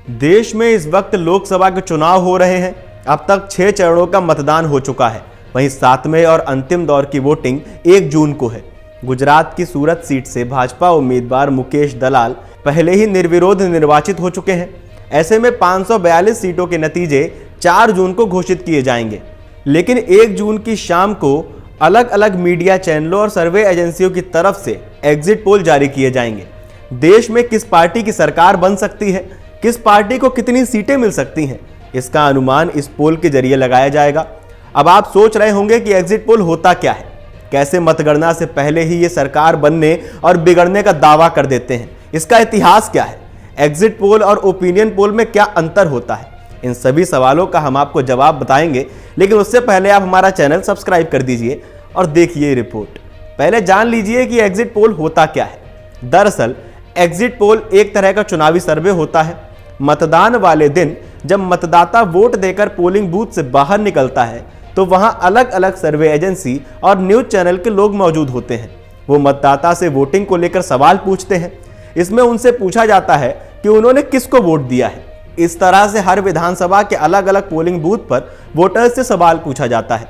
देश में इस वक्त लोकसभा के चुनाव हो रहे हैं। अब तक 6 चरणों का मतदान हो चुका है। वहीं 7वें और अंतिम दौर की वोटिंग 1 जून को है। गुजरात की सूरत सीट से भाजपा उम्मीदवार मुकेश दलाल पहले ही निर्विरोध निर्वाचित हो चुके हैं। ऐसे में 542 सीटों के नतीजे 4 जून को घोषित किए जाएंगे, लेकिन 1 जून की शाम को अलग अलग मीडिया चैनलों और सर्वे एजेंसियों की तरफ से एग्जिट पोल जारी किए जाएंगे। देश में किस पार्टी की सरकार बन सकती है, किस पार्टी को कितनी सीटें मिल सकती हैं, इसका अनुमान इस पोल के जरिए लगाया जाएगा। अब आप सोच रहे होंगे कि एग्जिट पोल होता क्या है, कैसे मतगणना से पहले ही ये सरकार बनने और बिगड़ने का दावा कर देते हैं, इसका इतिहास क्या है, एग्जिट पोल और ओपिनियन पोल में क्या अंतर होता है। इन सभी सवालों का हम आपको जवाब बताएंगे, लेकिन उससे पहले आप हमारा चैनल सब्सक्राइब कर दीजिए और देखिए ये रिपोर्ट। पहले जान लीजिए कि एग्जिट पोल होता क्या है। दरअसल एग्जिट पोल एक तरह का चुनावी सर्वे होता है। मतदान वाले दिन जब मतदाता वोट देकर पोलिंग बूथ से बाहर निकलता है तो वहां अलग अलग सर्वे एजेंसी और न्यूज चैनल के लोग मौजूद होते हैं। वो मतदाता से वोटिंग को लेकर सवाल पूछते हैं। इसमें उनसे पूछा जाता है कि उन्होंने किसको वोट दिया है। इस तरह से हर विधानसभा के अलग अलग पोलिंग बूथ पर वोटर्स से सवाल पूछा जाता है।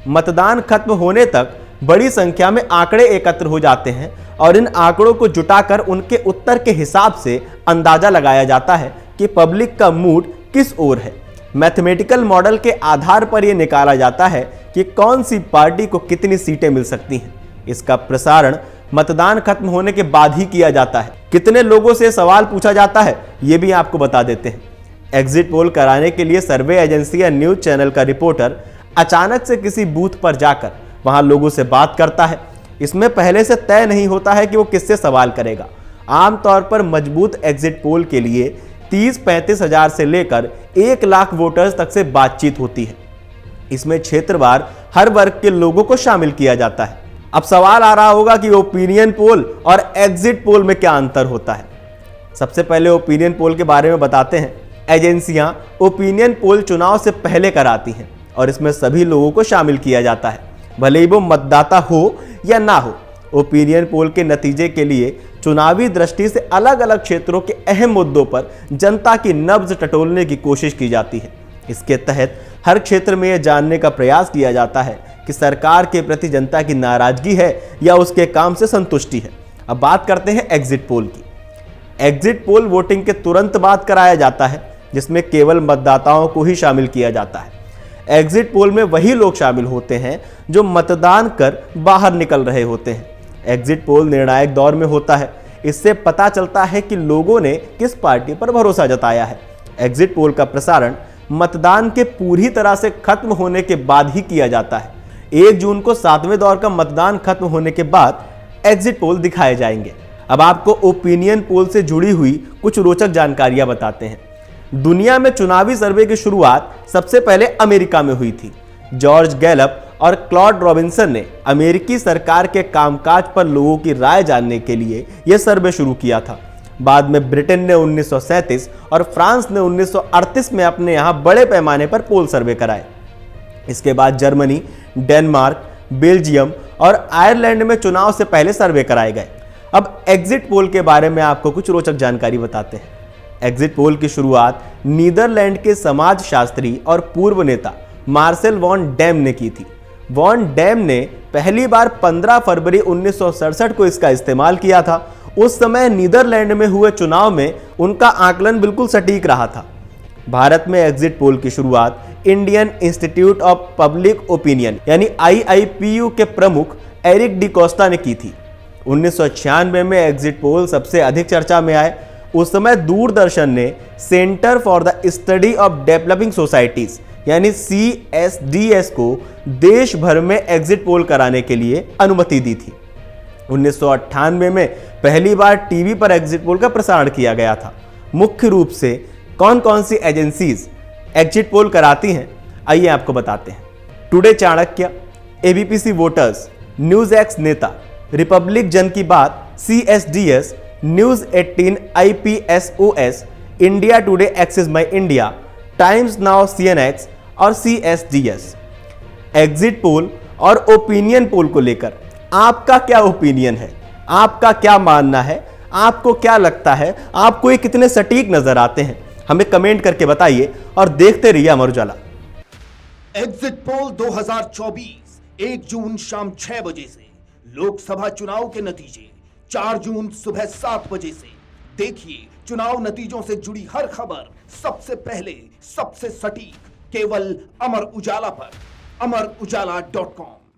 मतदान खत्म होने तक बड़ी संख्या में आंकड़े एकत्र हो जाते हैं और इन आंकड़ों को जुटाकर उनके उत्तर के हिसाब से अंदाजा लगाया जाता है कि पब्लिक का मूड किस ओर है। मैथमेटिकल मॉडल के आधार पर यह निकाला जाता है कि कौन सी पार्टी को कितनी सीटें मिल सकती हैं। इसका प्रसारण मतदान खत्म होने के बाद ही किया जाता है। कितने लोगों से सवाल पूछा जाता है ये भी आपको बता देते हैं। एग्जिट पोल कराने के लिए सर्वे एजेंसी या न्यूज चैनल का रिपोर्टर अचानक से किसी बूथ पर जाकर वहां लोगों से बात करता है। इसमें पहले से तय नहीं होता है कि वो किससे सवाल करेगा। आमतौर पर मजबूत एग्जिट पोल के लिए 30-35 हजार से लेकर 1 लाख वोटर्स तक से बातचीत होती है। इसमें क्षेत्रवार हर वर्ग के लोगों को शामिल किया जाता है। अब सवाल आ रहा होगा कि ओपिनियन पोल और एग्जिट पोल में क्या अंतर होता है। सबसे पहले ओपिनियन पोल के बारे में बताते हैं। एजेंसियां ओपिनियन पोल चुनाव से पहले कराती हैं और इसमें सभी लोगों को शामिल किया जाता है, भले ही वो मतदाता हो या ना हो। ओपिनियन पोल के नतीजे के लिए चुनावी दृष्टि से अलग अलग क्षेत्रों के अहम मुद्दों पर जनता की नब्ज टटोलने की कोशिश की जाती है। इसके तहत हर क्षेत्र में यह जानने का प्रयास किया जाता है कि सरकार के प्रति जनता की नाराजगी है या उसके काम से संतुष्टि है। अब बात करते हैं एग्जिट पोल की। एग्जिट पोल वोटिंग के तुरंत बाद कराया जाता है, जिसमें केवल मतदाताओं को ही शामिल किया जाता है। एग्जिट पोल में वही लोग शामिल होते हैं जो मतदान कर बाहर निकल रहे होते हैं। एग्जिट पोल निर्णायक दौर में होता है। इससे पता चलता है कि लोगों ने किस पार्टी पर भरोसा जताया है। एग्जिट पोल का प्रसारण मतदान के पूरी तरह से खत्म होने के बाद ही किया जाता है। 1 जून को 7वें दौर का मतदान खत्म होने के बाद एग्जिट पोल दिखाए जाएंगे। अब आपको ओपिनियन पोल से जुड़ी हुई कुछ रोचक जानकारियां बताते हैं। दुनिया में चुनावी सर्वे की शुरुआत सबसे पहले अमेरिका में हुई थी। जॉर्ज गैलप और क्लॉड रॉबिन्सन ने अमेरिकी सरकार के कामकाज पर लोगों की राय जानने के लिए यह सर्वे शुरू किया था। बाद में ब्रिटेन ने 1937 और फ्रांस ने 1938 में अपने यहां बड़े पैमाने पर पोल सर्वे कराए। इसके बाद जर्मनी, डेनमार्क, बेल्जियम और आयरलैंड में चुनाव से पहले सर्वे कराए गए। अब एग्जिट पोल के बारे में आपको कुछ रोचक जानकारी बताते हैं। एग्जिट पोल की शुरुआत नीदरलैंड के समाजशास्त्री और पूर्व नेता मार्सेल वॉन डैम ने की थी। वॉन डैम ने पहली बार 15 फरवरी 1967 को इसका इस्तेमाल किया था। उस समय नीदरलैंड में हुए चुनाव में उनका आकलन बिल्कुल सटीक रहा था। भारत में एग्जिट पोल की शुरुआत Indian institute of public opinion यानी IIPU के प्रमुख एरिक डी कोस्टा ने की थी। 1996 में एग्जिट पोल सबसे अधिक चर्चा में आए। उस समय दूरदर्शन ने centre for the study of developing societies यानी CSDS को देश भर में एग्जिट पोल कराने के लिए अनुमति दी थी। 1998 में पहली बार टीवी पर एग्जिट पोल का प्रसारण किया गया था। मुख्य रूप से कौन कौन सी एजेंसीज एग्जिट पोल कराती हैं, आइए आपको बताते हैं। Today Chanakya, ABPC voters, news x नेता, रिपब्लिक जन की बात, CSDS, news 18 IPSOS, India today axis माई इंडिया, टाइम्स नाउ CNX और CSDS। एग्जिट पोल और ओपिनियन पोल को लेकर आपका क्या ओपिनियन है, आपका क्या मानना है, आपको क्या लगता है, आपको ये कितने सटीक नजर आते हैं? हमें कमेंट करके बताइए और देखते रहिए अमर उजाला। एग्जिट पोल 2024 1 जून शाम 6 बजे से, लोकसभा चुनाव के नतीजे 4 जून सुबह 7 बजे से। देखिए चुनाव नतीजों से जुड़ी हर खबर सबसे पहले, सबसे सटीक, केवल अमर उजाला पर, amarujala.com।